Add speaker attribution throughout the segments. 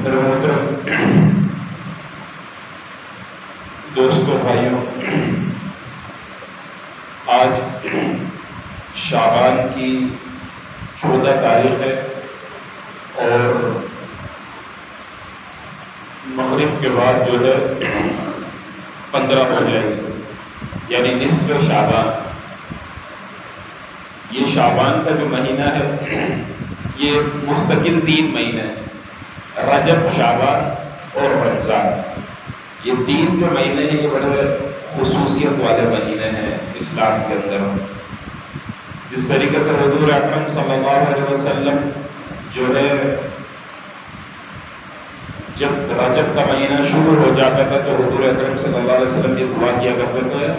Speaker 1: میرے محترم دوستوں بھائیوں، آج شعبان کی 14 تاریخ ہے اور مغرب کے بعد جو ہے 15 ہو جائے گی، یعنی نصف شعبان۔ یہ شعبان کا جو مہینہ ہے یہ مستقل 3 مہینے ہیں، رجب، شعبان اور رمضان۔ یہ 3 جو مہینے ہیں یہ بڑے خصوصیت والے مہینے ہیں اسلام کے اندر۔ جس طریقے سے حضور اکرم صلی اللہ علیہ وسلم جو ہے جب رجب کا مہینہ شروع ہو جاتا تھا تو حضور اکرم صلی اللہ علیہ وسلم یہ دعا کیا کرتے تھے،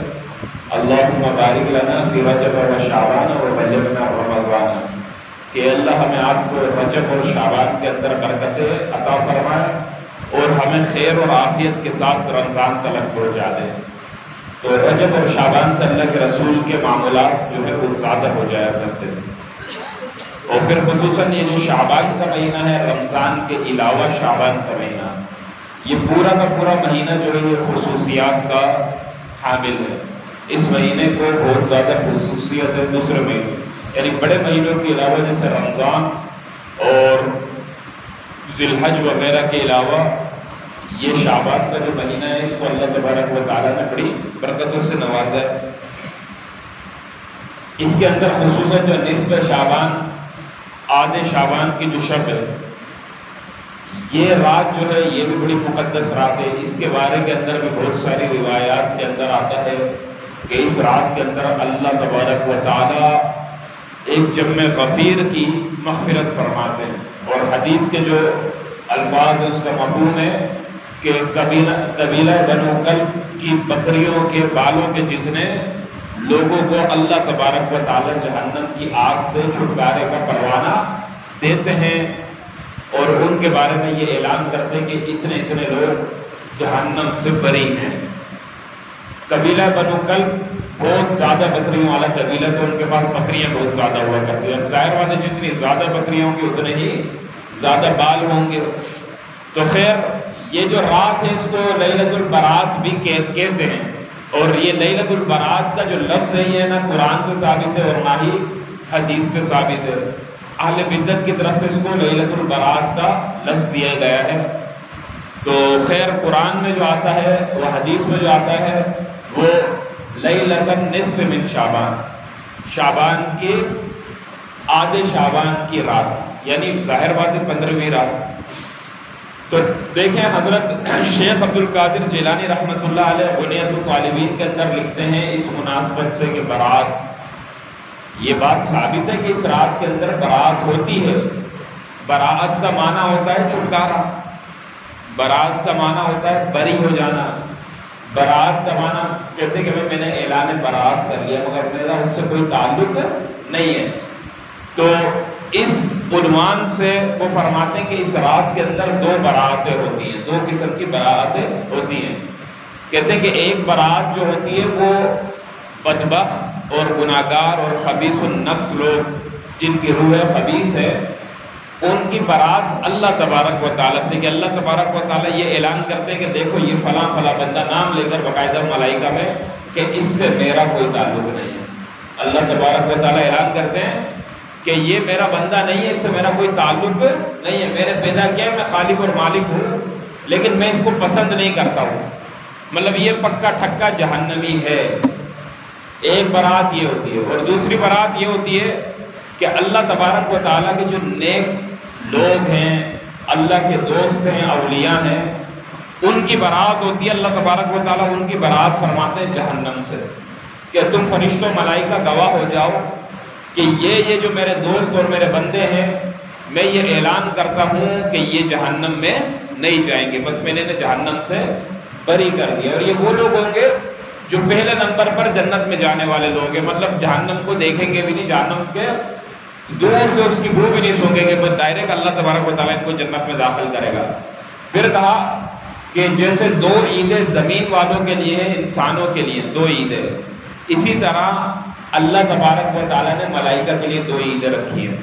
Speaker 1: اللہم بارک لنا فی رجب و شعبان و بلغنا رمضان، کہ اللہ ہمیں آپ کو رجب اور شعبان کے اندر برکتیں عطا فرمائے اور ہمیں خیر اور عافیت کے ساتھ رمضان تلک پہنچا دے۔ تو رجب اور شعبان سے اللہ کے رسول کے معاملات جو ہے وہ زیادہ ہو جایا کرتے تھے۔ اور پھر خصوصاً یہ جو شعبان کا مہینہ ہے، رمضان کے علاوہ شعبان کا مہینہ، یہ پورا کا پورا مہینہ جو ہے یہ خصوصیات کا حامل ہے۔ اس مہینے کو بہت زیادہ خصوصیت ہے دوسرے مہینے، یعنی بڑے مہینوں کے علاوہ جیسے رمضان اور ذی الحج وغیرہ کے علاوہ یہ شعبان کا جو مہینہ ہے اس کو اللہ تبارک و تعالیٰ نے بڑی برکتوں سے نوازا ہے۔ اس کے اندر خصوصاً جو نصف شعبان، آدھے شعبان کی جو شب ہے، یہ رات جو ہے یہ بھی بڑی مقدس رات ہے۔ اس کے بارے کے اندر بھی بہت ساری روایات کے اندر آتا ہے کہ اس رات کے اندر اللہ تبارک و تعالیٰ ایک جم غفیر کی مغفرت فرماتے ہیں، اور حدیث کے جو الفاظ ہیں اس کا مفہوم ہے کہ قبیلہ بنو کلب کی بکریوں کے بالوں کے جتنے لوگوں کو اللہ تبارک و تعالیٰ جہنم کی آگ سے چھٹکارے کا پروانہ دیتے ہیں، اور ان کے بارے میں یہ اعلان کرتے ہیں کہ اتنے اتنے لوگ جہنم سے بری ہیں۔ قبیلہ بنو کلب بہت زیادہ بکریوں والا قبیلہ، تو ان کے پاس بکریاں بہت زیادہ ہوا کرتی ہیں۔ ظاہر بات ہے جتنی زیادہ بکریاں ہوں گی اتنے ہی زیادہ بال ہوں گے۔ تو خیر یہ جو رات ہے اس کو لیلۃ البرات بھی کہتے ہیں، اور یہ لیلۃ البرات کا جو لفظ ہے یہ نہ قرآن سے ثابت ہے اور نہ ہی حدیث سے ثابت ہے۔ اہل بدعت کی طرف سے اس کو لیلۃ البرات کا لفظ دیا گیا ہے۔ تو خیر قرآن میں جو آتا ہے وہ حدیث میں جو آتا ہے وہ لیلۃ النصف من شعبان، شعبان کے آدھے شعبان کی رات، یعنی ظاہر بات ہے 15ویں رات۔ تو دیکھیں حضرت شیخ عبد القادر جیلانی رحمۃ اللہ علیہ بنیۃ الطالبین کے اندر لکھتے ہیں اس مناسبت سے کہ برات، یہ بات ثابت ہے کہ اس رات کے اندر برات ہوتی ہے۔ برات کا معنی ہوتا ہے چھٹکارا، برات کا معنی ہوتا ہے بری ہو جانا۔ برات کا معنی کہتے ہیں کہ میں نے اعلان برات کر لیا مگر میرا اس سے کوئی تعلق نہیں ہے۔ تو اس عنوان سے وہ فرماتے ہیں کہ اس رات کے اندر 2 براتیں ہوتی ہیں، 2 قسم کی براتیں ہوتی ہیں۔ کہتے ہیں کہ ایک برات جو ہوتی ہے وہ بدبخت اور گناہگار اور خبیث النفس لوگ جن کی روح خبیث ہے، ان کی برات اللہ تبارک و تعالیٰ سے، کہ اللہ تبارک و تعالیٰ یہ اعلان کرتے ہیں کہ دیکھو یہ فلاں فلاں بندہ، نام لے کر باقاعدہ ملائکہ میں، کہ اس سے میرا کوئی تعلق نہیں ہے۔ اللہ تبارک و تعالیٰ اعلان کرتے ہیں کہ یہ میرا بندہ نہیں ہے، اس سے میرا کوئی تعلق نہیں ہے، میں نے پیدا کیا ہے، میں خالق اور مالک ہوں، لیکن میں اس کو پسند نہیں کرتا ہوں۔ مطلب یہ پکا ٹھکا جہنمی ہے۔ ایک برات یہ ہوتی ہے، اور دوسری برات یہ ہوتی ہے کہ اللہ تبارک و تعالیٰ کے جو نیک لوگ ہیں، اللہ کے دوست ہیں، اولیاء ہیں، ان کی برات ہوتی ہے۔ اللہ تبارک و تعالیٰ ان کی برات فرماتے ہیں جہنم سے، کہ تم فرشتوں ملائکہ گواہ ہو جاؤ کہ یہ جو میرے دوست اور میرے بندے ہیں، میں یہ اعلان کرتا ہوں کہ یہ جہنم میں نہیں جائیں گے، بس میں نے جہنم سے بری کر دیا۔ اور یہ وہ لوگ ہوں گے جو پہلے نمبر پر جنت میں جانے والے لوگ ہیں، مطلب جہنم کو دیکھیں گے بھی نہیں، جہنم کے دور سے اس کی بو بھی نہیں سونگیں گے، بس ڈائریکٹ اللہ تبارک و تعالیٰ ان کو جنت میں داخل کرے گا۔ پھر کہا کہ جیسے 2 عیدیں زمین والوں کے لیے ہیں، انسانوں کے لیے 2 عیدیں، اسی طرح اللہ تبارک و تعالیٰ نے ملائکہ کے لیے 2 عیدیں رکھی ہیں۔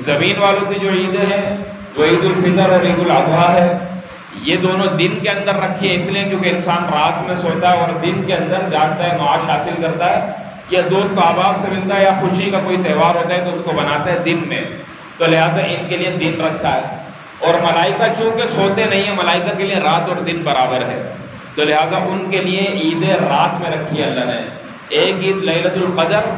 Speaker 1: زمین والوں کی جو عیدیں ہیں تو عید الفطر اور عید الاضحیٰ ہے، یہ دونوں دن کے اندر رکھی ہے اس لیے کیونکہ انسان رات میں سوتا ہے اور دن کے اندر جاگتا ہے، معاش حاصل کرتا ہے، یا دوست احباب سے ملتا ہے، یا خوشی کا کوئی تہوار ہوتا ہے تو اس کو بناتا ہے دن میں، تو لہٰذا ان کے لیے دن رکھا ہے۔ اور ملائکہ چونکہ سوتے نہیں ہیں، ملائکہ کے لیے رات اور دن برابر ہے، تو لہٰذا ان کے لیے عید رات میں رکھی ہے اللہ نے۔ ایک عید لیلۃ القدر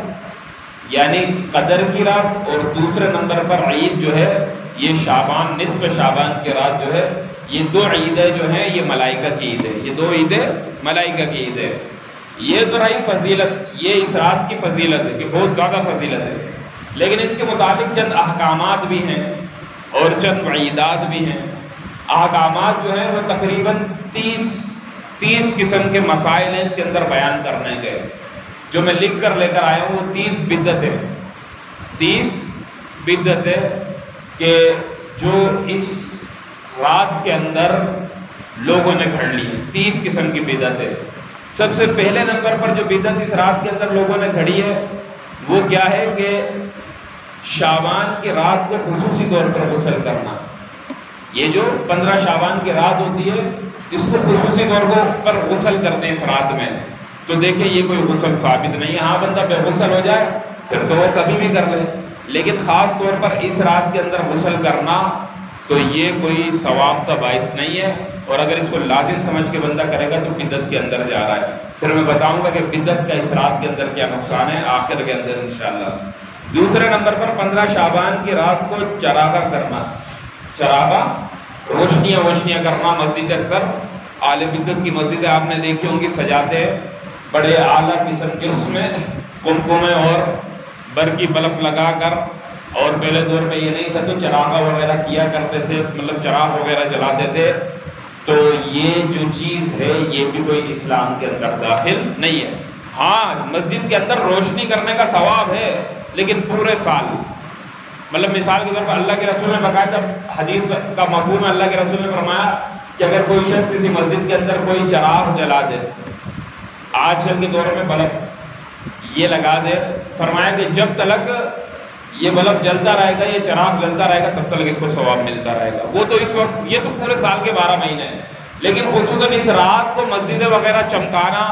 Speaker 1: یعنی قدر کی رات، اور دوسرے نمبر پر عید جو ہے یہ شعبان، نصف شعبان کی رات جو ہے، یہ دو عیدیں جو ہیں یہ ملائکہ کی عید ہے، یہ دو عیدیں ملائکہ کی عید ہے۔ یہ تو رہی فضیلت، یہ اس رات کی فضیلت ہے کہ بہت زیادہ فضیلت ہے، لیکن اس کے مطابق چند احکامات بھی ہیں اور چند وعیدات بھی ہیں۔ احکامات جو ہیں وہ تقریباً 30 قسم کے مسائل ہیں اس کے اندر بیان کرنے کے، جو میں لکھ کر لے کر آیا ہوں وہ 30 بدعتیں، 30 بدعتیں کہ جو اس رات کے اندر لوگوں نے گھڑ لی ہیں، 30 قسم کی بدعتیں۔ سب سے پہلے نمبر پر جو بدعت اس رات کے اندر لوگوں نے گھڑی ہے وہ کیا ہے کہ شعبان کی رات کو خصوصی طور پر غسل کرنا۔ یہ جو 15 شعبان کی رات ہوتی ہے اس کو خصوصی طور پر غسل کرتے ہیں اس رات میں، تو دیکھیں یہ کوئی غسل ثابت نہیں ہے۔ ہاں بندہ بے غسل ہو جائے پھر تو وہ کبھی بھی کر لے، لیکن خاص طور پر اس رات کے اندر غسل کرنا تو یہ کوئی ثواب کا باعث نہیں ہے، اور اگر اس کو لازم سمجھ کے بندہ کرے گا تو بدعت کے اندر جا رہا ہے۔ پھر میں بتاؤں گا کہ بدعت کا اس رات کے اندر کیا نقصان ہے آخر کے اندر انشاءاللہ۔ دوسرے نمبر پر 15 شعبان کی رات کو چراغا کرنا، چراغا روشنیاں کرنا۔ مسجد اکثر اہل بدعت کی مسجدیں آپ نے دیکھی ہوں گی، سجاتے ہیں بڑے اعلیٰ قسم کے، اس میں قمقمے اور برقی بلف لگا کر، اور پہلے دور میں یہ نہیں تھا تو چراغا وغیرہ کیا کرتے تھے، مطلب چراغ وغیرہ جلاتے تھے، تو یہ جو چیز ہے یہ بھی کوئی اسلام کے اندر داخل نہیں ہے۔ ہاں مسجد کے اندر روشنی کرنے کا ثواب ہے لیکن پورے سال، مطلب مثال کے طور پر اللہ کے رسول نے باقاعدہ حدیث کا مفہوم ہے، اللہ کے رسول نے فرمایا کہ اگر کوئی شخص کسی مسجد کے اندر کوئی چراغ جلا دے، آج کل کے دور میں بلب یہ لگا دے، فرمایا کہ جب تک یہ بلب جلتا رہے گا، یہ چراغ جلتا رہے گا، تب تک اس کو ثواب ملتا رہے گا۔ وہ تو اس وقت، یہ تو پورے سال کے 12 مہینے ہیں، لیکن خصوصاً اس رات کو مسجدیں وغیرہ چمکانا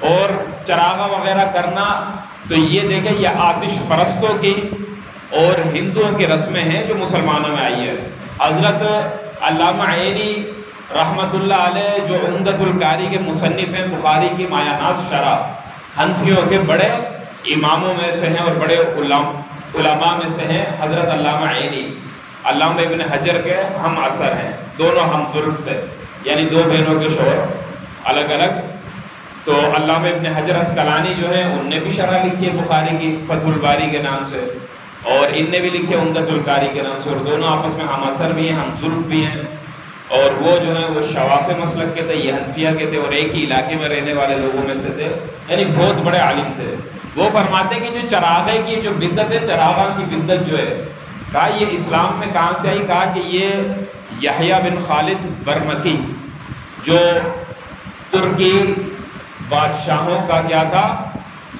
Speaker 1: اور چراغا وغیرہ کرنا، تو یہ دیکھیں یہ آتش پرستوں کی اور ہندوؤں کی رسمیں ہیں جو مسلمانوں میں آئی ہے۔ حضرت علامہ عینی رحمۃ اللہ علیہ جو عمدۃ القاری کے مصنف ہیں، بخاری کی مایہ ناز شرح، حنفیوں کے بڑے اماموں میں سے ہیں اور بڑے علماء میں سے ہیں حضرت علامہ عینی۔ علامہ ابن حجر کے ہم عصر ہیں، دونوں ہم ظلف تھے، یعنی دو بہنوں کے شوہر الگ الگ۔ تو علامہ ابن حجر اسقلانی جو ہیں ان نے بھی شرح لکھی ہے بخاری کی فتح الباری کے نام سے، اور ان نے بھی لکھی ہے عمدۃ القاری کے نام سے، اور دونوں آپس میں ہم عصر بھی ہیں، ہم ظلف بھی ہیں، اور وہ جو ہیں وہ شواف مسلک کے تھے، یہ حنفیہ کے تھے، اور ایک ہی علاقے میں رہنے والے لوگوں میں سے تھے، یعنی بہت بڑے عالم تھے۔ وہ فرماتے ہیں کہ جو چراغے کی جو بدعت ہے، چراغا کی بدعت جو ہے، کہا یہ اسلام میں کہاں سے آئی؟ کہا کہ یہ یحییٰ بن خالد برمکی جو ترکی بادشاہوں کا کیا تھا،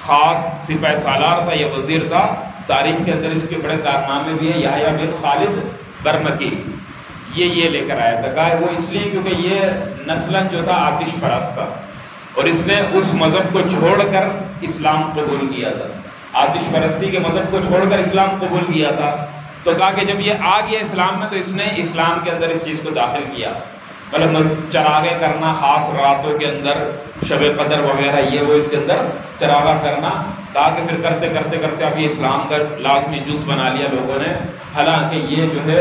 Speaker 1: خاص سپہ سالار تھا، یہ وزیر تھا، تاریخ کے اندر اس کے بڑے کارنامے بھی ہیں، یحییٰ بن خالد برمکی، یہ لے کر آیا تھا۔ کہا وہ اس لیے کیونکہ یہ نسلاً جو تھا آتش پرست تھا، اور اس نے اس مذہب کو چھوڑ کر اسلام قبول کیا تھا، آتش پرستی کے مذہب کو چھوڑ کر اسلام قبول کیا تھا، تو کہا کہ جب یہ آ گیا اسلام میں تو اس نے اسلام کے اندر اس چیز کو داخل کیا، مطلب چراغے کرنا خاص راتوں کے اندر، شب قدر وغیرہ یہ وہ اس کے اندر چراغا کرنا، تاکہ پھر کرتے کرتے کرتے اب یہ اسلام کا لازمی جز بنا لیا لوگوں نے۔ حالانکہ یہ جو ہے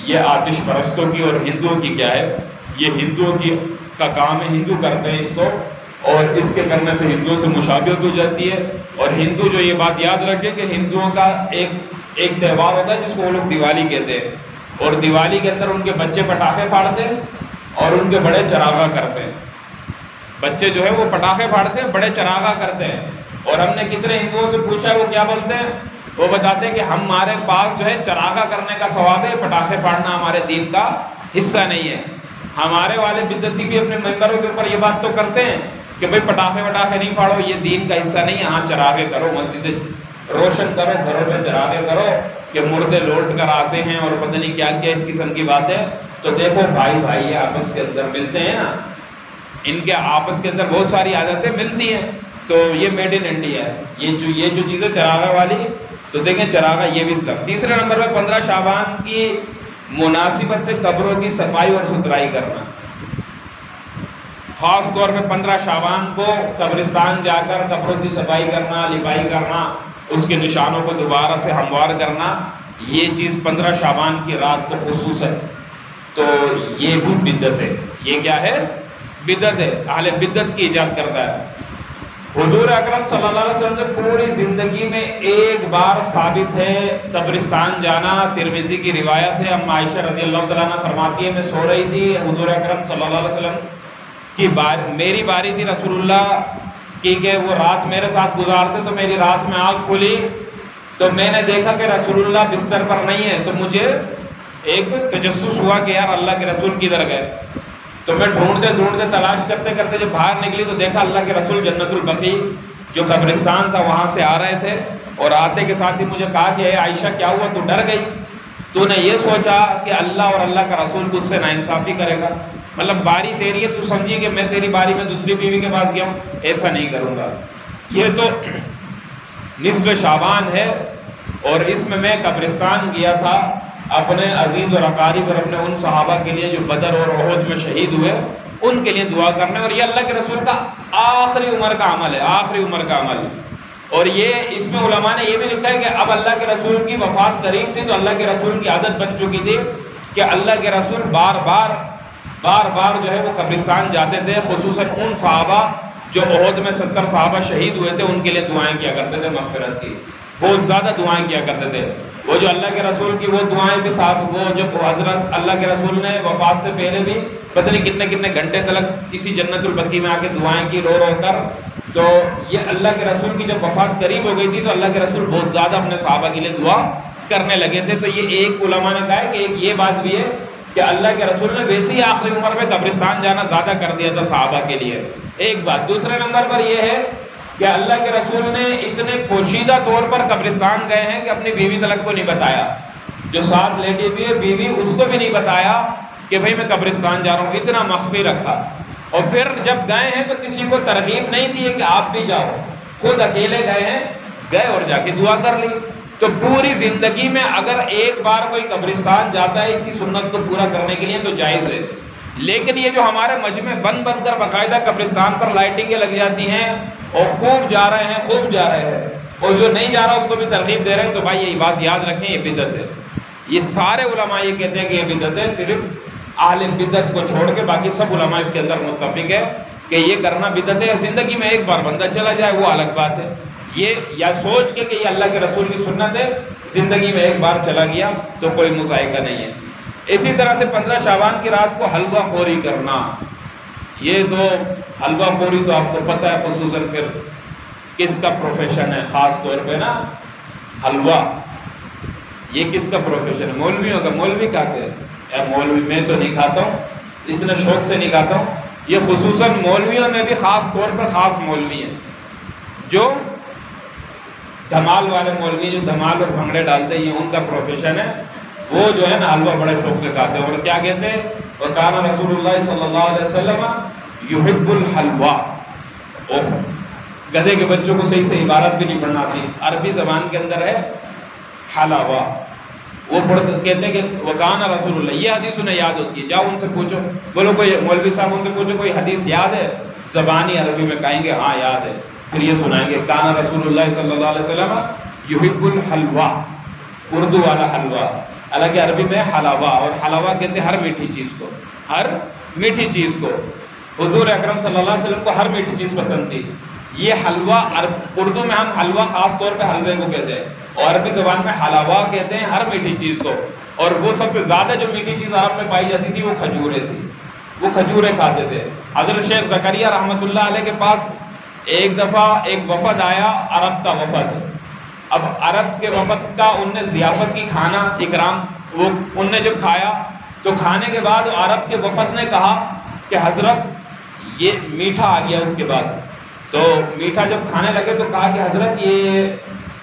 Speaker 1: یہ آتش پرستوں کی اور ہندوؤں کی کیا ہے، یہ ہندوؤں کی کا کام ہے، ہندو کرتے ہیں اس کو، اور اس کے کرنے سے ہندوؤں سے مشابہت ہو جاتی ہے۔ اور ہندو جو یہ بات یاد رکھے کہ ہندوؤں کا ایک تہوار ہوتا ہے جس کو وہ لوگ دیوالی کہتے ہیں، اور دیوالی کے اندر ان کے بچے پٹاخے پھاڑتے ہیں اور ان کے بڑے چراغا کرتے ہیں، بچے جو ہے وہ پٹاخے پھاڑتے ہیں، بڑے چراغا کرتے ہیں۔ اور ہم نے کتنے ہندوؤں سے پوچھا ہے وہ کیا بولتے ہیں، وہ بتاتے ہیں کہ ہمارے پاس جو ہے چراغا کرنے کا ثواب ہے، پٹاخے پھاڑنا ہمارے دین کا حصہ نہیں ہے۔ ہمارے والے بدعتی بھی اپنے ممبروں کے اوپر یہ بات تو کرتے ہیں کہ بھئی پٹاخے وٹاخے نہیں پھاڑو، یہ دین کا حصہ نہیں ہے، ہاں چراغے کرو، مسجد روشن کرو، گھروں میں چراغے کرو کہ مردے لوٹ کر آتے ہیں اور پتہ نہیں کیا کیا اس قسم کی بات ہے۔ تو دیکھو بھائی بھائی آپس کے اندر ملتے ہیں نا، ان کے آپس کے اندر بہت ساری عادتیں ملتی ہیں، تو یہ میڈ ان انڈیا ہے، یہ جو چیزیں چراغا والی، تو دیکھیں چراغا یہ بھی اسلام۔ تیسرے نمبر پہ 15 شعبان کی مناسبت سے قبروں کی صفائی اور ستھرائی کرنا، خاص طور پہ 15 شعبان کو قبرستان جا کر قبروں کی صفائی کرنا، لپائی کرنا، اس کے نشانوں کو دوبارہ سے ہموار کرنا، یہ چیز 15 شعبان کی رات کو خصوصاً، تو یہ بھی بدعت ہے۔ یہ کیا ہے؟ بدعت ہے، اہل بدعت کی ایجاد کرتا ہے۔ حضور اکرم صلی اللہ علیہ وسلم سے پوری زندگی میں ایک بار ثابت ہے قبرستان جانا، ترمذی کی روایت ہے، ام عائشہ رضی اللہ تعالیٰ عنہ فرماتی ہے میں سو رہی تھی، حضور اکرم صلی اللہ علیہ وسلم کی میری باری تھی رسول اللہ کی کہ وہ رات میرے ساتھ گزارتے، تو میری رات میں آنکھ کھلی تو میں نے دیکھا کہ رسول اللہ بستر پر نہیں ہے، تو مجھے ایک تجسس ہوا کہ یار اللہ کے رسول کدھر گئے، تو میں ڈھونڈتے تلاش کرتے کرتے جب باہر نکلی تو دیکھا اللہ کے رسول جنت البقیع جو قبرستان تھا وہاں سے آ رہے تھے، اور آتے کے ساتھ ہی مجھے کہا کہ اے عائشہ کیا ہوا، تو ڈر گئی، تو نے یہ سوچا کہ اللہ اور اللہ کا رسول تجھ سے ناانصافی کرے گا، مطلب باری تیری ہے، تو سمجھی کہ میں تیری باری میں دوسری بیوی کے پاس گیا ہوں، ایسا نہیں کروں گا۔ یہ تو نصف شعبان ہے، اور اس میں قبرستان گیا تھا اپنے عزیز اور اقارب اور اپنے ان صحابہ کے لیے جو بدر اور احد میں شہید ہوئے، ان کے لیے دعا کرنے، اور یہ اللہ کے رسول کا آخری عمر کا عمل ہے، آخری عمر کا عمل۔ اور یہ اس میں علماء نے یہ بھی لکھا ہے کہ اب اللہ کے رسول کی وفات قریب تھی، تو اللہ کے رسول کی عادت بن چکی تھی کہ اللہ کے رسول بار بار جو ہے وہ قبرستان جاتے تھے، خصوصاً ان صحابہ جو احد میں 70 صحابہ شہید ہوئے تھے، ان کے لیے دعائیں کیا کرتے تھے مغفرت کی، بہت زیادہ دعائیں کیا کرتے تھے۔ وہ جو اللہ کے رسول کی وہ دعائیں کے ساتھ، وہ جب حضرت اللہ کے رسول نے وفات سے پہلے بھی پتہ نہیں کتنے گھنٹے تک کسی جنت البقیع میں آ کے دعائیں کی رو کر، تو یہ اللہ کے رسول کی جب وفات قریب ہو گئی تھی تو اللہ کے رسول بہت زیادہ اپنے صحابہ کے لیے دعا کرنے لگے تھے۔ تو یہ ایک علماء نے کہا ہے کہ ایک یہ بات بھی ہے کہ اللہ کے رسول نے ویسے ہی آخری عمر میں قبرستان جانا زیادہ کر دیا تھا صحابہ کے لیے، ایک بات۔ دوسرے نمبر پر یہ ہے کہ اللہ کے رسول نے اتنے پوشیدہ طور پر قبرستان گئے ہیں کہ اپنی بیوی تلک کو نہیں بتایا، جو ساتھ لیٹی ہوئی ہے بیوی اس کو بھی نہیں بتایا کہ بھئی میں قبرستان جا رہا ہوں، اتنا مخفی رکھا۔ اور پھر جب گئے ہیں تو کسی کو ترغیب نہیں دی ہے کہ آپ بھی جاؤ، خود اکیلے گئے ہیں، گئے اور جا کے دعا کر لی۔ تو پوری زندگی میں اگر ایک بار کوئی قبرستان جاتا ہے اسی سنت کو پورا کرنے کے لیے تو جائز ہے، لیکن یہ جو ہمارے مجمع بند کر باقاعدہ قبرستان پر لائٹنگیں لگ جاتی ہیں اور خوب جا رہے ہیں، اور جو نہیں جا رہا اس کو بھی ترغیب دے رہے ہیں، تو بھائی یہ بات یاد رکھیں، یہ بدعت ہے۔ یہ سارے علماء یہ کہتے ہیں کہ یہ بدعت ہے، صرف اہل بدعت کو چھوڑ کے باقی سب علماء اس کے اندر متفق ہے کہ یہ کرنا بدعت ہے۔ زندگی میں ایک بار بندہ چلا جائے وہ الگ بات ہے، یہ یا سوچ کے کہ یہ اللہ کے رسول کی سنت ہے، زندگی میں ایک بار چلا گیا تو کوئی مذائقہ نہیں ہے۔ اسی طرح سے 15 شعبان کی رات کو حلوہ خوری کرنا، یہ تو حلوہ خوری تو آپ کو پتہ ہے خصوصاً پھر کس کا پروفیشن ہے، خاص طور پہ نا حلوہ، یہ کس کا پروفیشن ہے؟ مولویوں کا۔ مولوی کھاتے ہیں؟ مولوی میں تو نہیں کھاتا ہوں، اتنا شوق سے نہیں کھاتا ہوں، یہ خصوصاً مولویوں میں بھی خاص طور پر خاص مولوی ہیں جو دھمال والے مولوی، جو دھمال اور بھنگڑے ڈالتے ہیں، یہ ان کا پروفیشن ہے، وہ جو ہے نا حلوہ بڑے شوق سے کھاتے ہیں۔ اور کیا کہتے ہیں؟ وَكَانَ رسول اللہ صلی اللہ علیہ وسلم يُحِبُّ الْحَلْوَى۔ گدھے کے بچوں کو صحیح سے عبارت بھی نہیں پڑھنا آتی، عربی زبان کے اندر ہے حلوہ، وہ کہتے ہیں کہ وَكَانَ رسول اللہ، یہ حدیث انہیں یاد ہوتی ہے، جاؤ ان سے پوچھو، بولو کوئی مولوی صاحب ان سے پوچھو کوئی حدیث یاد ہے؟ زبانی عربی میں کہیں گے ہاں یاد ہے، پھر یہ سنائیں گے کان رسول اللہ صلی اللہ علیہ وسلم یحب الحلوہ، اردو والا حلوہ، حالانکہ عربی میں حلاوہ، اور حلاوہ کہتے ہیں ہر میٹھی چیز کو، ہر میٹھی چیز کو۔ حضور اکرم صلی اللہ علیہ وسلم کو ہر میٹھی چیز پسند تھی۔ یہ حلوہ اردو میں ہم حلوہ خاص طور پہ حلوے کو کہتے ہیں، اور عربی زبان میں حلاوہ کہتے ہیں ہر میٹھی چیز کو۔ اور وہ سب سے زیادہ جو میٹھی چیز عرب میں پائی جاتی تھی وہ کھجوریں تھی، وہ کھجوریں کھاتے تھے۔ حضرت شیخ زکریا رحمۃ اللہ علیہ کے پاس ایک دفعہ ایک وفد آیا، عرب کا وفد۔ اب عرب کے وفد کا ان نے ضیافت کی، کھانا اکرام، وہ ان نے جب کھایا تو کھانے کے بعد عرب کے وفد نے کہا کہ حضرت یہ میٹھا آ گیا۔ اس کے بعد تو میٹھا جب کھانے لگے تو کہا کہ حضرت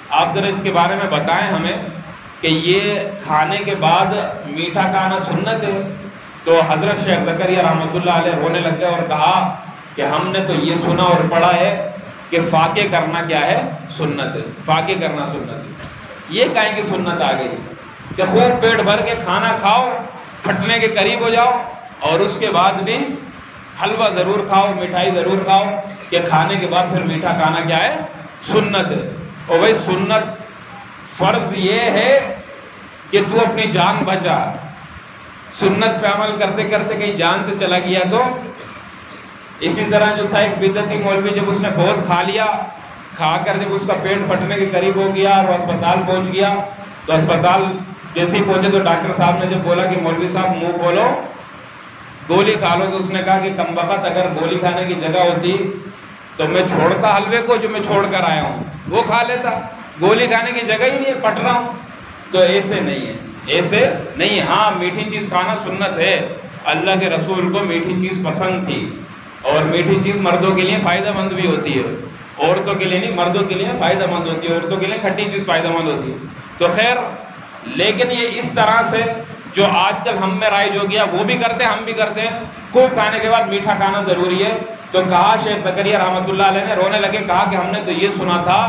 Speaker 1: آپ ذرا اس کے بارے میں بتائیں ہمیں کہ یہ کھانے کے بعد میٹھا کھانا سنت ہے؟ تو حضرت شیخ زکریا رحمۃ اللہ علیہ رونے لگ گئے اور کہا کہ ہم نے تو یہ سنا اور پڑھا ہے کہ فاقے کرنا کیا ہے؟ سنت ہے، فاقے کرنا سنت ہے۔ یہ کہیں کہ سنت آ گئی کہ خوب پیٹ بھر کے کھانا کھاؤ، پھٹنے کے قریب ہو جاؤ، اور اس کے بعد بھی حلوہ ضرور کھاؤ، مٹھائی ضرور کھاؤ، کہ کھانے کے بعد پھر میٹھا کھانا کیا ہے؟ سنت ہے۔ اور بھائی سنت، فرض یہ ہے کہ تو اپنی جان بچا، سنت پہ عمل کرتے کرتے کہیں جان سے چلا گیا تو؟ اسی طرح جو تھا ایک بدعتی مولوی، جب اس نے بہت کھا لیا، کھا کر جب اس کا پیٹ پھٹنے کے قریب ہو گیا اور وہ اسپتال پہنچ گیا، تو اسپتال جیسے ہی پہنچے تو ڈاکٹر صاحب نے جب بولا کہ مولوی صاحب منہ کھولو، گولی کھا لو، تو اس نے کہا کہ کمبخت اگر گولی کھانے کی جگہ ہوتی تو میں چھوڑتا حلوے کو جو میں چھوڑ کر آیا ہوں، وہ کھا لیتا، گولی کھانے کی جگہ ہی نہیں ہے، پٹ رہا ہوں۔ تو ایسے نہیں ہے، ایسے نہیں ہے۔ ہاں میٹھی چیز کھانا سنت ہے، اللہ کے رسول کو میٹھی چیز پسند تھی، اور میٹھی چیز مردوں کے لیے فائدہ مند بھی ہوتی ہے، عورتوں کے لیے نہیں، مردوں کے لیے فائدہ مند ہوتی ہے، عورتوں کے لیے کھٹی چیز فائدہ مند ہوتی ہے۔ تو خیر، لیکن یہ اس طرح سے جو آج کل ہم میں رائج ہو گیا، وہ بھی کرتے ہیں، ہم بھی کرتے ہیں، خوب کھانے کے بعد میٹھا کھانا ضروری ہے۔ تو کہا شیخ زکریا رحمۃ اللہ علیہ نے، رونے لگے، کہا کہ ہم نے تو یہ سنا تھا،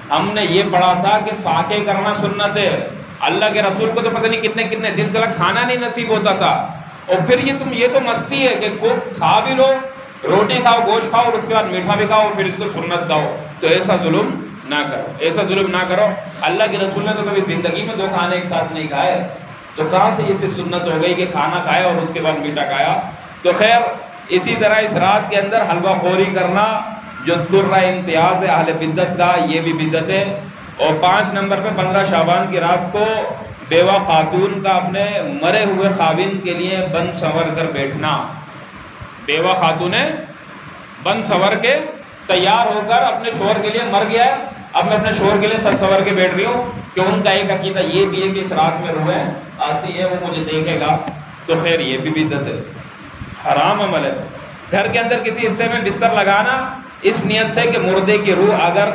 Speaker 1: ہم نے یہ پڑھا تھا کہ فاقے کرنا سنت ہے، اللہ کے رسول کو تو پتہ نہیں کتنے کتنے دن تک کھانا نہیں نصیب ہوتا تھا، اور پھر یہ تو مستی ہے کہ خوب کھا بھی لو، روٹی کھاؤ، گوشت کھاؤ، اور اس کے بعد میٹھا بھی کھاؤ، پھر اس کو سنت کہو۔ تو ایسا ظلم نہ کرو، ایسا ظلم نہ کرو۔ اللہ کے رسول نے تو کبھی زندگی میں دو کھانے ایک ساتھ نہیں کھائے، تو کہاں سے یہ سنت ہو گئی کہ کھانا کھایا اور اس کے بعد میٹھا کھایا؟ تو خیر، اسی طرح اس رات کے اندر حلوہ خوری کرنا جو درہ امتیاز ہے اہل بدعت کا، یہ بھی بدعت ہے۔ اور 5 نمبر پہ 15 شعبان کی رات کو بیوہ خاتون کا اپنے مرے ہوئے خاوند کے لیے بند سنور کر بیٹھنا۔ بیوہ خاتونیں بند سنور کے تیار ہو کر، اپنے شوہر کے لیے مر گیا ہے، اب میں اپنے شوہر کے لیے سج سنور کے بیٹھ رہی ہوں، کہ ان کا ایک عقیدہ یہ بھی ہے کہ اس رات میں روح آتی ہے، وہ مجھے دیکھے گا۔ تو خیر یہ بھی بدعت ہے، حرام عمل ہے۔ گھر کے اندر کسی حصے میں بستر لگانا اس نیت سے کہ مردے کی روح اگر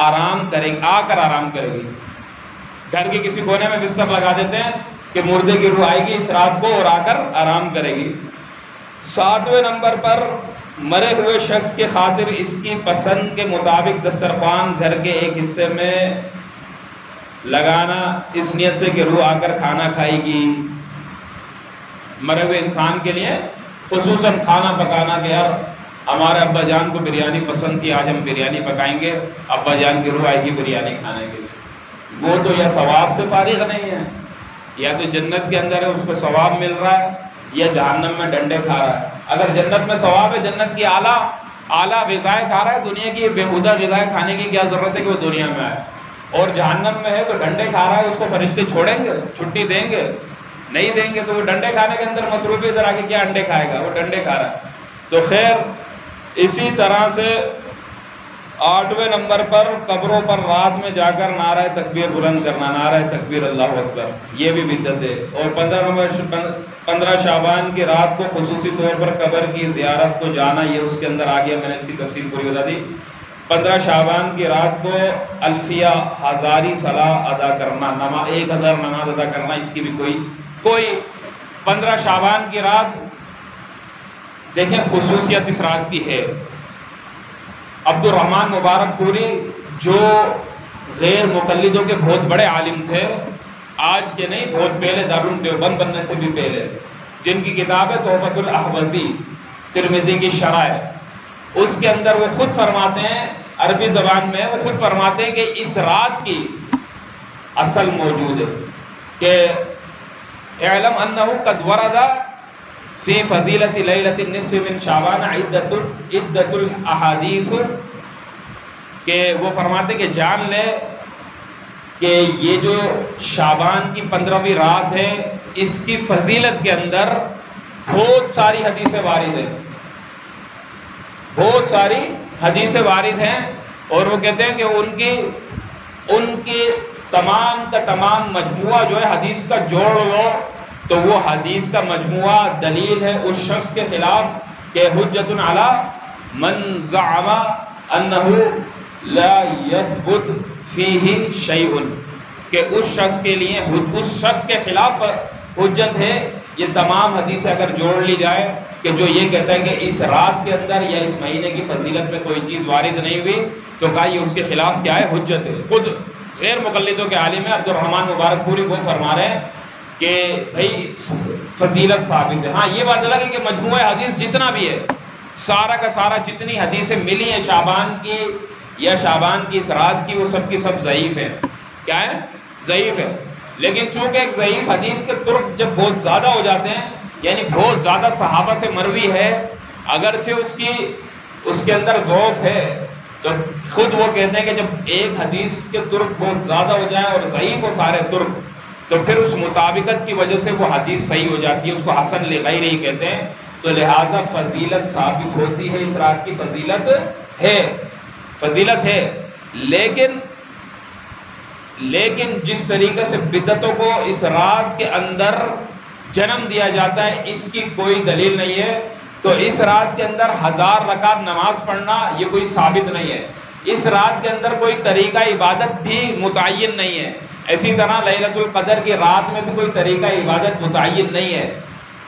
Speaker 1: آرام کرے گی، آ کر آرام کرے گی۔ گھر کے کسی کونے میں بستر لگا دیتے ہیں کہ مردے کی روح آئے گی اس رات کو اور آ کر آرام کرے گی۔ 7ویں نمبر پر مرے ہوئے شخص کے خاطر اس کی پسند کے مطابق دسترخوان گھر کے ایک حصے میں لگانا، اس نیت سے کہ روح آ کر کھانا کھائے گی۔ مرے ہوئے انسان کے لیے خصوصاً کھانا پکانا، کہ یار ہمارے ابا جان کو بریانی پسند تھی، آج ہم بریانی پکائیں گے، ابا جان کی روح آئے گی بریانی کھانے کے لیے۔ وہ تو یا ثواب سے فارغ نہیں ہے، یا تو جنت کے اندر ہے، اس کو ثواب مل رہا ہے، یا جہنم میں ڈنڈے کھا رہا ہے۔ اگر جنت میں ثواب ہے، جنت کی اعلیٰ غذائیں کھا رہا ہے، دنیا کی بےہودہ غذائیں کھانے کی کیا ضرورت ہے کہ وہ دنیا میں آئے؟ اور جہنم میں ہے تو ڈنڈے کھا رہا ہے، اس کو فرشتے چھوڑیں گے؟ چھٹی دیں گے؟ نہیں دیں گے۔ تو وہ ڈنڈے کھانے کے اندر مصروف ہے، ادھر آ کے کیا انڈے کھائے گا؟ وہ ڈنڈے کھا رہا ہے۔ تو خیر، اسی طرح سے 8ویں نمبر پر قبروں پر رات میں جا کر نعرہ تکبیر بلند کرنا، نعرہ تکبیر اللہ اکبر، یہ بھی بدعت ہے۔ اور 15 شعبان کی رات کو خصوصی طور پر قبر کی زیارت کو جانا، یہ اس کے اندر آ گیا، میں نے اس کی تفصیل پوری بتا دی۔ 15 شعبان کی رات کو الفیہ ہزاری صلاح ادا کرنا، 1000 نماز ادا کرنا، اس کی بھی کوئی 15 شعبان کی رات دیکھیں خصوصیت اس رات کی ہے۔ عبد الرحمن مبارک پوری جو غیر مقلدوں کے بہت بڑے عالم تھے، آج کے نہیں، بہت پہلے، دارالعلوم دیوبند بننے سے بھی پہلے، جن کی کتاب ہے تحفۃ الاحوذی، ترمذی کی شرح ہے، اس کے اندر وہ خود فرماتے ہیں، عربی زبان میں وہ خود فرماتے ہیں کہ اس رات کی اصل موجود ہے کہ اعلم انہ قد ورد فی فضیلت لیلۃ النصف من شعبان عدۃ الاحادیث، کہ وہ فرماتے کہ جان لے کہ یہ جو شعبان کی 15ویں رات ہے، اس کی فضیلت کے اندر بہت ساری حدیثیں وارد ہیں، بہت ساری حدیثیں وارد ہیں، اور وہ کہتے ہیں کہ ان کی تمام کا تمام مجموعہ جو ہے حدیث کا جوڑ لو تو وہ حدیث کا مجموعہ دلیل ہے اس شخص کے خلاف کہ حجت علی من زعم انہ لا یثبت فیہ شیء کہ اس شخص کے لیے اس شخص کے خلاف حجت ہے. یہ تمام حدیثیں اگر جوڑ لی جائے کہ جو یہ کہتا ہے کہ اس رات کے اندر یا اس مہینے کی فضیلت میں کوئی چیز وارد نہیں ہوئی تو کہا یہ اس کے خلاف کیا ہے؟ حجت ہے. خود غیر مقلدوں کے عالم عبد الرحمن مبارک پوری وہ فرما رہے ہیں کہ بھائی فضیلت ثابت ہے. ہاں یہ بات الگ ہے کہ مجموعہ حدیث جتنا بھی ہے سارا کا سارا جتنی حدیثیں ملی ہیں شعبان کی یا شعبان کی اس رات کی وہ سب کی سب ضعیف ہیں. کیا ہے؟ ضعیف ہے. لیکن چونکہ ایک ضعیف حدیث کے طرق جب بہت زیادہ ہو جاتے ہیں یعنی بہت زیادہ صحابہ سے مروی ہے اگرچہ اس کے اندر ضعف ہے تو خود وہ کہتے ہیں کہ جب ایک حدیث کے طرق بہت زیادہ ہو جائے اور ضعیف ہو سارے طرق تو پھر اس مطابقت کی وجہ سے وہ حدیث صحیح ہو جاتی ہے. اس کو حسن لغیر ہی کہتے ہیں. تو لہٰذا فضیلت ثابت ہوتی ہے. اس رات کی فضیلت ہے لیکن جس طریقے سے بدعتوں کو اس رات کے اندر جنم دیا جاتا ہے اس کی کوئی دلیل نہیں ہے. تو اس رات کے اندر 1000 رکعت نماز پڑھنا یہ کوئی ثابت نہیں ہے. اس رات کے اندر کوئی طریقہ عبادت بھی متعین نہیں ہے. اسی طرح لیلۃ القدر کی رات میں بھی کوئی طریقہ عبادت متعین نہیں ہے.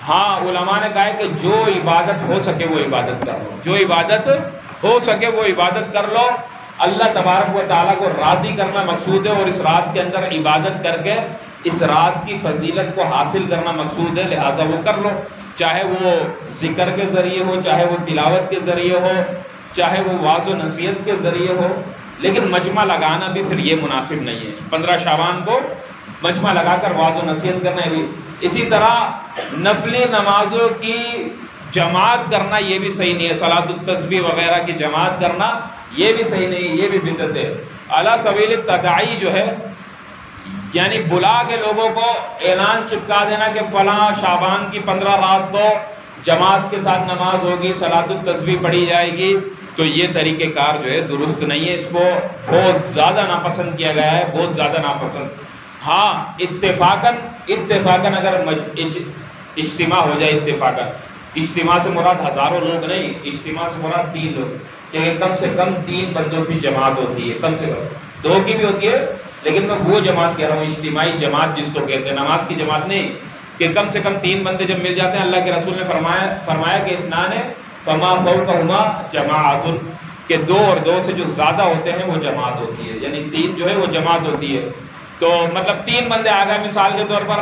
Speaker 1: ہاں علماء نے کہا ہے کہ جو عبادت ہو سکے وہ عبادت کر لو. جو عبادت ہو سکے وہ عبادت کر لو. اللہ تبارک و تعالیٰ کو راضی کرنا مقصود ہے اور اس رات کے اندر عبادت کر کے اس رات کی فضیلت کو حاصل کرنا مقصود ہے. لہٰذا وہ کر لو. چاہے وہ ذکر کے ذریعے ہو, چاہے وہ تلاوت کے ذریعے ہو, چاہے وہ واعظ و نصیحت کے ذریعے ہو. لیکن مجمع لگانا بھی پھر یہ مناسب نہیں ہے. 15 شعبان کو مجمع لگا کر واعظ و نصیحت کرنا ہے بھی. اسی طرح نفلی نمازوں کی جماعت کرنا یہ بھی صحیح نہیں ہے. صلاۃ التسبیح وغیرہ کی جماعت کرنا یہ بھی صحیح نہیں ہے. یہ بھی بدعت ہے. علی سبیل التداعی جو ہے یعنی بلا کے لوگوں کو اعلان چپکا دینا کہ فلاں شعبان کی 15 رات کو جماعت کے ساتھ نماز ہوگی, صلاۃ التسبیح پڑھی جائے گی, تو یہ طریقہ کار جو ہے درست نہیں ہے. اس کو بہت زیادہ ناپسند کیا گیا ہے, بہت زیادہ ناپسند. ہاں اتفاقاً اگر اجتماع ہو جائے, اجتماع سے مراد ہزاروں لوگ نہیں, اجتماع سے مراد 3 لوگ, کہ کم سے کم 3 بندوں کی جماعت ہوتی ہے. کم سے کم 2 کی بھی ہوتی ہے لیکن میں وہ جماعت کہہ رہا ہوں اجتماعی جماعت جس کو کہتے ہیں, نماز کی جماعت نہیں. کہ کم سے کم 3 بندے جب مل جاتے ہیں, اللہ کے رسول نے فرمایا کہ اسنان فما فوقہما جماعت, کہ 2 اور 2 سے جو زیادہ ہوتے ہیں وہ جماعت ہوتی ہے. یعنی 3 جو ہے وہ جماعت ہوتی ہے. تو مطلب 3 بندے آ گئے, مثال کے طور پر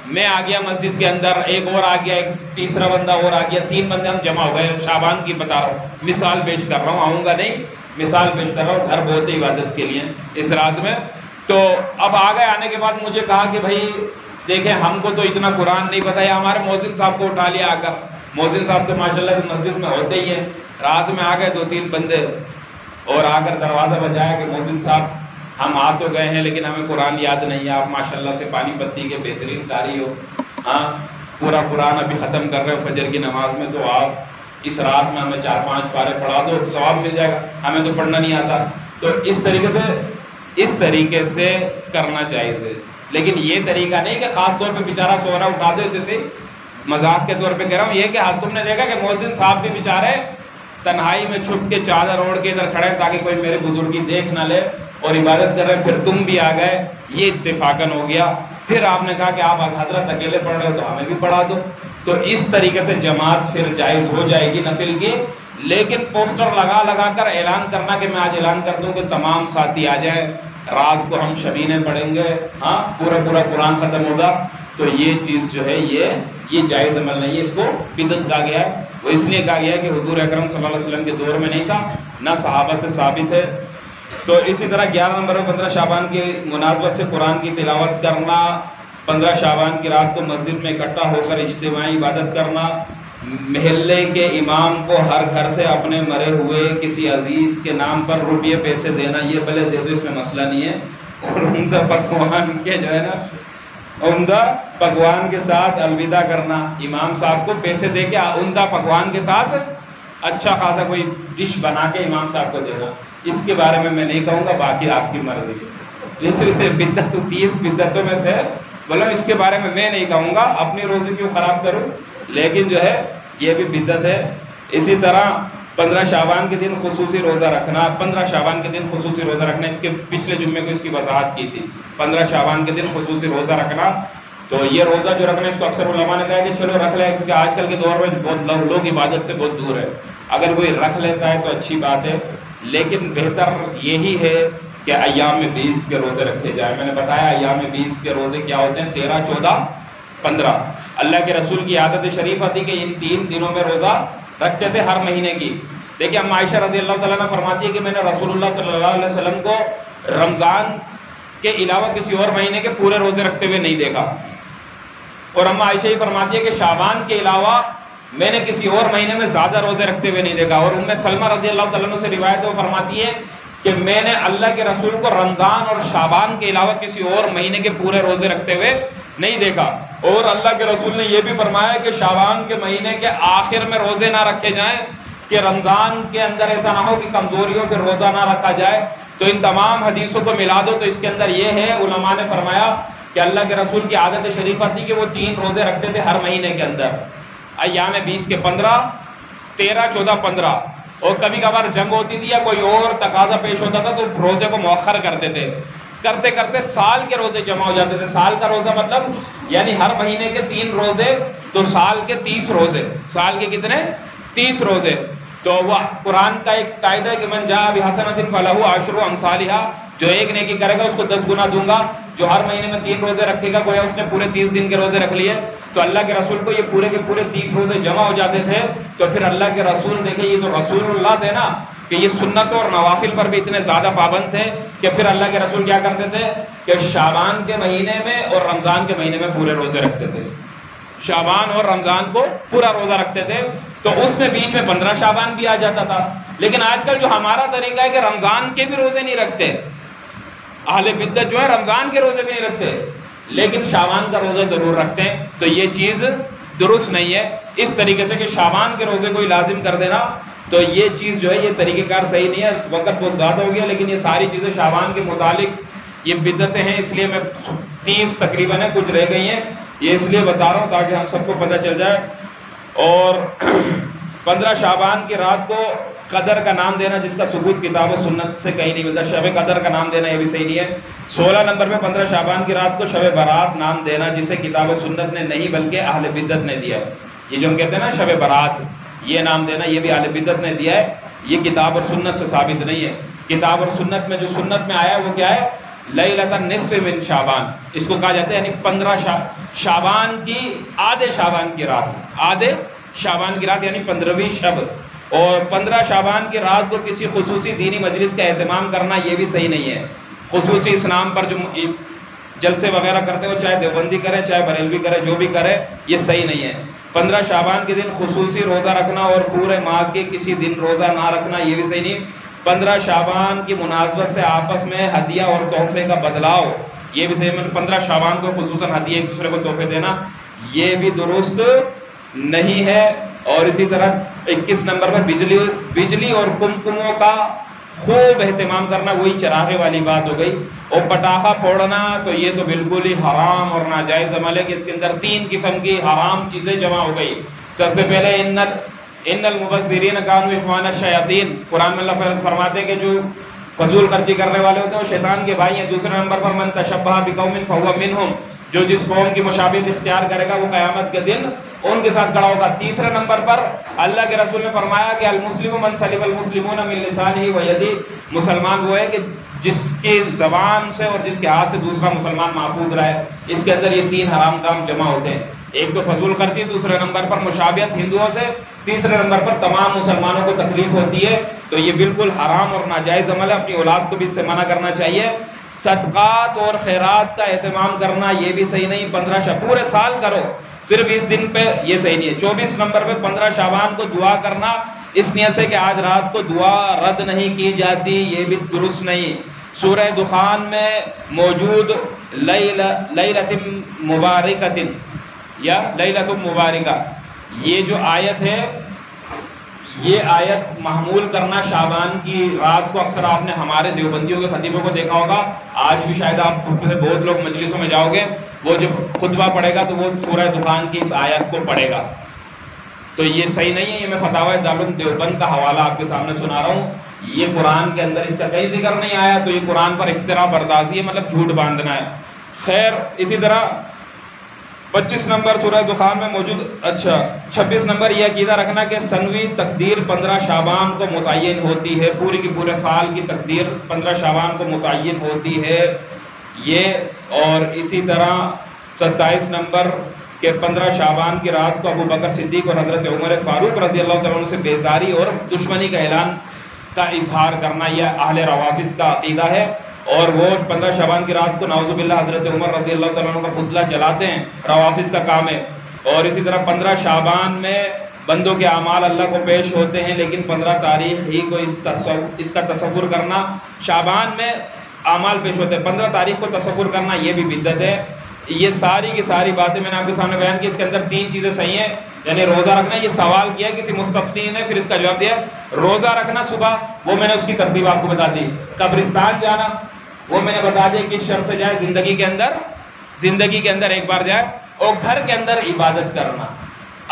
Speaker 1: میں آ گیا مسجد کے اندر, ایک اور آ گیا, ایک تیسرا بندہ اور آ گیا, 3 بندے ہم جمع ہو گئے. شعبان کی بتا رہا ہوں, مثال پیش کر رہا ہوں, آؤں گا نہیں, مثال پیش کر رہا ہوں. گھر بہت ہی عبادت کے لیے اس رات میں. تو اب آ گئے, آنے کے بعد مجھے کہا کہ بھائی دیکھیں ہم کو تو اتنا قرآن نہیں پتا ہے. ہمارے مؤذن صاحب کو اٹھا لیا آ کر, مؤذن صاحب تو ماشاءاللہ کی مسجد میں ہوتے ہی ہیں. رات میں آ گئے 2-3 بندے اور آ کر دروازہ بجایا کہ مؤذن صاحب ہم آ تو گئے ہیں لیکن ہمیں قرآن یاد نہیں ہے. آپ ماشاءاللہ سے پانی پتی کے بہترین قاری ہو, ہاں پورا قرآن ابھی ختم کر رہے ہو فجر کی نماز میں, تو آپ اس رات میں ہمیں 4-5 پارے پڑھا دو, ثواب مل جائے گا. ہمیں تو پڑھنا نہیں آتا. تو اس طریقے سے کرنا جائز ہے. لیکن یہ طریقہ نہیں کہ خاص طور پہ بیچارہ سونا اٹھا دو. جیسے مذاق کے طور پہ کہہ رہا ہوں, یہ کہ تم نے دیکھا کہ مؤذن صاحب بھی بیچارے تنہائی میں چھپ کے چادر اوڑھ کے ادھر کھڑے تاکہ کوئی میرے بزرگی دیکھ نہ لے اور عبادت کر رہے, پھر تم بھی آ گئے. یہ اتفاقاً ہو گیا. پھر آپ نے کہا کہ آپ حضرت اکیلے پڑھ رہے ہو تو ہمیں بھی پڑھا دو. تو اس طریقے سے جماعت پھر جائز ہو جائے گی نفل کی. لیکن پوسٹر لگا کر اعلان کرنا کہ میں آج اعلان کر دوں کہ تمام ساتھی آ جائیں, رات کو ہم شبینے پڑھیں گے, ہاں پورا قرآن ختم ہوگا, تو یہ چیز جو ہے یہ جائز عمل نہیں ہے. اس کو بدعت کہا گیا ہے. وہ اس لیے کہا گیا ہے کہ حضور اکرم صلی اللہ علیہ وسلم کے دور میں نہیں تھا, نہ صحابہ سے ثابت ہے. تو اسی طرح 11 نمبر اور 15 شعبان کی مناسبت سے قرآن کی تلاوت کرنا, 15 شعبان کی رات کو مسجد میں اکٹھا ہو کر اجتماعی عبادت کرنا, محلے کے امام کو ہر گھر سے اپنے مرے ہوئے کسی عزیز کے نام پر روپیے پیسے دینا, یہ پہلے دے دو, اس میں مسئلہ نہیں ہے. اور عمدہ پکوان کے جو ہے نا, عمدہ پکوان کے ساتھ الوداع کرنا, امام صاحب کو پیسے دے کے عمدہ پکوان کے ساتھ اچھا خاصا کوئی ڈش بنا کے امام صاحب کو دینا, اس کے بارے میں نہیں کہوں گا, باقی آپ کی مرضی ہے. اس لیے بدعت 30 بدعتوں میں سے بولو اس کے بارے میں نہیں کہوں گا, اپنی روزی کیوں خراب کروں, لیکن جو ہے یہ بھی بدعت ہے. اسی طرح 15 شعبان کے دن خصوصی روزہ رکھنا، 15 شعبان کے دن خصوصی روزہ رکھنا، اس کے پچھلے جمعے کو اس کی وضاحت کی تھی. 15 شعبان کے دن خصوصی روزہ رکھنا، تو یہ روزہ جو رکھنا ہے اس کو اکثر علماء نے کہا کہ چلو رکھ لیں، کیونکہ آج کل کے دور میں بہت لوگ عبادت سے بہت دور ہے. اگر کوئی رکھ لیتا ہے تو اچھی بات ہے، لیکن بہتر یہی ہے کہ ایام 20 کے روزے رکھے جائیں. میں نے بتایا ایام 20 کے روزے کیا ہوتے ہیں، 13، 14، 15. اللہ کے رسول کی عادت شریفہ تھی کہ ان 3 دنوں میں روزہ رکھتے تھے ہر مہینے کی. دیکھیں ام عائشہ رضی اللہ تعالیٰ عنہ فرماتی ہے کہ میں نے رسول اللہ صلی اللہ علیہ وسلم کو رمضان کے علاوہ کسی اور مہینے کے پورے روزے رکھتے ہوئے نہیں دیکھا. اور ام عائشہ ہی فرماتی ہے کہ شعبان کے علاوہ میں نے کسی اور مہینے میں زیادہ روزے رکھتے ہوئے نہیں دیکھا. اور ام سلمہ رضی اللہ تعالیٰ عنہ سے روایت ہے، وہ فرماتی ہے کہ میں نے اللہ کے رسول کو رمضان اور شعبان کے علاوہ کسی اور مہینے کے پورے روزے رکھتے ہوئے نہیں دیکھا. اور اللہ کے رسول نے یہ بھی فرمایا کہ شعبان کے مہینے کے آخر میں روزے نہ رکھے جائیں، کہ رمضان کے اندر ایسا نہ ہو کہ کمزوری ہو پھر روزہ نہ رکھا جائے. تو ان تمام حدیثوں کو ملا دو تو اس کے اندر یہ ہے، علماء نے فرمایا کہ اللہ کے رسول کی عادت شریفہ تھی کہ وہ 3 روزے رکھتے تھے ہر مہینے کے اندر، ایام 20 کے 15، 13، 14، 15. اور کبھی کبھار جنگ ہوتی تھی یا کوئی اور تقاضا پیش ہوتا تھا تو روزے کو مؤخر کرتے تھے. کرتے کرتے سال کے روزے جمع ہو جاتے تھے. سال کا روزہ مطلب یعنی ہر مہینے کے 3 روزے، تو سال کے 30 روزے. سال کے کتنے؟ 30 روزے. تو وہ قرآن کا ایک قاعدہ ہے کہ من جاء بحسنۃ فلہ عشر امثالھا، جو ایک نیکی کرے گا اس کو 10 گنا دوں گا. جو ہر مہینے میں 3 روزے رکھے گا، گویا اس نے پورے 30 دن کے روزے رکھ لیے. تو اللہ کے رسول کو یہ پورے کے پورے 30 روزے جمع ہو جاتے تھے. تو پھر اللہ کے رسول دیکھیں، یہ تو رسول اللہ تھے نا، کہ یہ سنتوں اور نوافل پر بھی اتنے زیادہ پابند تھے کہ پھر اللہ کے رسول کیا کرتے تھے کہ شعبان کے مہینے میں اور رمضان کے مہینے میں پورے روزے رکھتے تھے. شعبان اور رمضان کو پورا روزہ رکھتے تھے. تو اس میں بیچ میں 15 شعبان بھی آ جاتا تھا. لیکن آج کل جو ہمارا طریقہ ہے کہ رمضان کے بھی روزے نہیں رکھتے، اہل بدعت جو ہے رمضان کے روزے بھی نہیں رکھتے لیکن شعبان کا روزہ ضرور رکھتے ہیں. تو یہ چیز درست نہیں ہے. اس طریقے سے کہ شعبان کے روزے کو ہی لازم کر دینا، تو یہ چیز جو ہے یہ طریقہ کار صحیح نہیں ہے. وقت بہت زیادہ ہو گیا، لیکن یہ ساری چیزیں شعبان کے متعلق یہ بدعتیں ہیں، اس لیے میں 30 تقریباً کچھ رہ گئی ہیں، یہ اس لیے بتا رہا ہوں تاکہ ہم سب کو پتہ چل جائے. اور 15 شعبان کی رات کو قدر کا نام دینا، جس کا ثبوت کتاب و سنت سے کہیں نہیں ملتا. شب قدر کا نام دینا یہ بھی صحیح نہیں ہے. 16 نمبر پہ 15 شعبان کی رات کو شب برات نام دینا، جسے کتاب و سنت نے نہیں بلکہ اہل بدعت نے دیا ہے. یہ جو ہم کہتے ہیں نا شب برات، یہ نام دینا یہ بھی اہل بدعت نے دیا ہے، یہ کتاب اور سنت سے ثابت نہیں ہے. کتاب اور سنت میں جو سنت میں آیا ہے وہ کیا ہے؟ لیلۃ النصف من شعبان، اس کو کہا جاتا ہے، یعنی 15 شعبان کی آدھے شعبان کی رات، آدھے شعبان کی رات یعنی 15ویں شب. اور 15 شعبان کی رات کو کسی خصوصی دینی مجلس کا اہتمام کرنا یہ بھی صحیح نہیں ہے. خصوصی اس نام پر جو جلسے وغیرہ کرتے ہو، چاہے دیوبندی کرے چاہے بریلوی کرے، جو بھی کرے یہ صحیح نہیں ہے. 15 شعبان کے دن خصوصی روزہ رکھنا اور پورے ماہ کے کسی دن روزہ نہ رکھنا یہ بھی صحیح نہیں. 15 شعبان کی مناسبت سے آپس میں ہدیہ اور تحفے کا بدلاؤ یہ بھی صحیح نہیں. 15 شعبان کو خصوصاً ہدیہ ایک دوسرے کو تحفے دینا یہ بھی درست نہیں ہے. اور اسی طرح 21 نمبر پر بجلی اور کمکموں کا خوب اہتمام کرنا، وہی چراغے والی بات ہو گئی. اور پٹاخہ پھوڑنا تو یہ تو بالکل ہی حرام اور ناجائز عمل ہے کہ اس کے اندر 3 قسم کی حرام چیزیں جمع ہو گئی. سب سے پہلے ان المبذرین کانوا اخوان الشیاطین، قرآن میں اللہ فرماتے ہیں کہ جو فضول خرچی کرنے والے ہوتے ہیں وہ شیطان کے بھائی ہیں. دوسرے نمبر پر من تشبہ بقوم فہو منہم، جو جس قوم کی مشابہت اختیار کرے گا وہ قیامت کے دن ان کے ساتھ کھڑا ہوگا. تیسرے نمبر پر اللہ کے رسول نے فرمایا کہ المسلم من سلم المسلمون من لسانہ ویدہ، مسلمان وہ ہے کہ جس کی زبان سے اور جس کے ہاتھ سے دوسرا مسلمان محفوظ رہے. اس کے اندر یہ 3 حرام کام جمع ہوتے ہیں. ایک تو فضول خرچی، دوسرے نمبر پر مشابہت ہندوؤں سے، تیسرے نمبر پر تمام مسلمانوں کو تکلیف ہوتی ہے. تو یہ بالکل حرام اور ناجائز عمل ہے. اپنی اولاد کو بھی اس سے منع کرنا چاہیے. صدقات اور خیرات کا اہتمام کرنا یہ بھی صحیح نہیں. 15 پورے سال کرو، صرف اس دن پہ یہ صحیح نہیں ہے. 24 نمبر پہ 15 شعبان کو دعا کرنا اس نیت سے کہ آج رات کو دعا رد نہیں کی جاتی یہ بھی درست نہیں. سورہ دخان میں موجود لیلۃ مبارکۃ یا لیلۃ مبارکہ یہ جو آیت ہے، یہ آیت محمول کرنا شعبان کی رات کو، اکثر آپ نے ہمارے دیوبندیوں کے خطیبوں کو دیکھا ہوگا، آج بھی شاید آپ بہت لوگ مجلسوں میں جاؤ گے، وہ جب خطبہ پڑھے گا تو وہ سورہ دخان کی اس آیت کو پڑھے گا. تو یہ صحیح نہیں ہے. یہ میں فتاوی دارالعلوم دیوبند کا حوالہ آپ کے سامنے سنا رہا ہوں. یہ قرآن کے اندر اس کا کہیں ذکر نہیں آیا, تو یہ قرآن پر افتراء بردازی ہے, مطلب جھوٹ باندھنا ہے. خیر, اسی طرح 25 نمبر سورہ دخان میں موجود, 26 نمبر یہ عقیدہ رکھنا کہ سنوی تقدیر 15 شعبان کو متعین ہوتی ہے, پوری کی پورے سال کی تقدیر 15 شعبان کو متعین ہوتی ہے یہ. اور اسی طرح 27 نمبر کہ 15 شعبان کی رات کو ابو بکر صدیق اور حضرت عمر فاروق رضی اللہ تعالیٰ عنہ سے بیزاری اور دشمنی کا اعلان کا اظہار کرنا, یہ اہل روافض کا عقیدہ ہے. اور وہ 15 شعبان کی رات کو نعوذ باللہ حضرت عمر رضی اللہ تعالیٰ عنہ کا پتلا جلاتے ہیں, روافض کا کام ہے. اور اسی طرح 15 شعبان میں بندوں کے اعمال اللہ کو پیش ہوتے ہیں, لیکن 15 تاریخ ہی کو اس کا تصور کرنا, شعبان میں اعمال پیش ہوتے ہیں, 15 تاریخ کو تصور کرنا یہ بھی بدعت ہے. یہ ساری کی ساری باتیں میں نے آپ کے سامنے بیان کی. اس کے اندر 3 چیزیں صحیح ہیں, یعنی روزہ رکھنا. یہ سوال کیا کسی مستفتی نے, پھر اس کا جواب دیا. روزہ رکھنا صبح, وہ میں نے اس کی ترتیب آپ کو بتا دی. قبرستان جانا, وہ میں نے بتا دیا کس شرط سے جائے, زندگی کے اندر ایک بار جائے. اور گھر کے اندر عبادت کرنا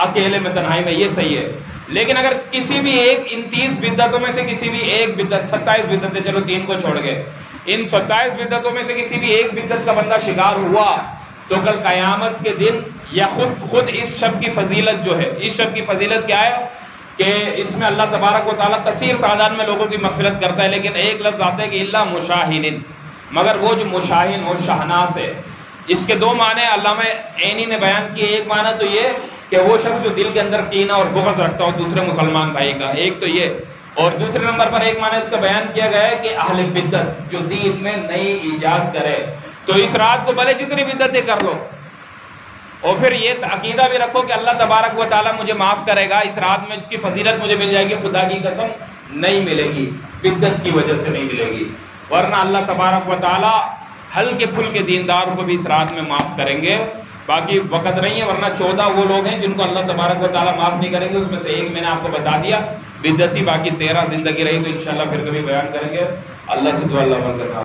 Speaker 1: اکیلے میں تنہائی میں, یہ صحیح ہے. لیکن اگر کسی بھی ایک ان 30 بدعتوں میں سے کسی بھی ایک بدعت, 27 بدعتیں چلو 3 کو چھوڑ گئے, ان 27 بدعتوں میں سے کسی بھی ایک بدعت کا بندہ شکار ہوا تو کل قیامت کے دن یا خود اس شب کی فضیلت جو ہے, اس شب کی فضیلت کیا ہے کہ اس میں اللہ تبارک و تعالیٰ کثیر تعداد میں لوگوں کی مغفرت کرتا ہے. لیکن ایک لفظ آتا ہے کہ الا مشاہین, مگر وہ جو مشاہین اور شہناز ہے. اس کے 2 معنی علامہ عینی نے بیان کیے. ایک معنی تو یہ کہ وہ شخص جو دل کے اندر کینہ اور بغض رکھتا ہو دوسرے مسلمان بھائی کا, ایک تو یہ. اور دوسرے نمبر پر ایک معنی اس کا بیان کیا گیا ہے کہ اہل بدعت جو دین میں نئی ایجاد کرے. تو اس رات کو بھلے جتنی بدعتیں کر لو, اور پھر یہ عقیدہ بھی رکھو کہ اللہ تبارک و تعالیٰ مجھے معاف کرے گا, اس رات میں کی فضیلت مجھے مل جائے گی, خدا کی قسم نہیں ملے گی, بدعت کی وجہ سے نہیں ملے گی. ورنہ اللہ تبارک و تعالیٰ ہلکے پھلکے دیندار کو بھی اس رات میں معاف کریں گے. باقی وقت نہیں ہے, ورنہ 14 وہ لوگ ہیں جن کو اللہ تبارک و تعالیٰ معاف نہیں کریں گے. اس میں سے ایک میں نے آپ کو بتا دیا بدعتی, باقی 13 زندگی رہی تو انشاءاللہ پھر کبھی بیان کریں گے. اللہ سے دعا اللہ کرنا.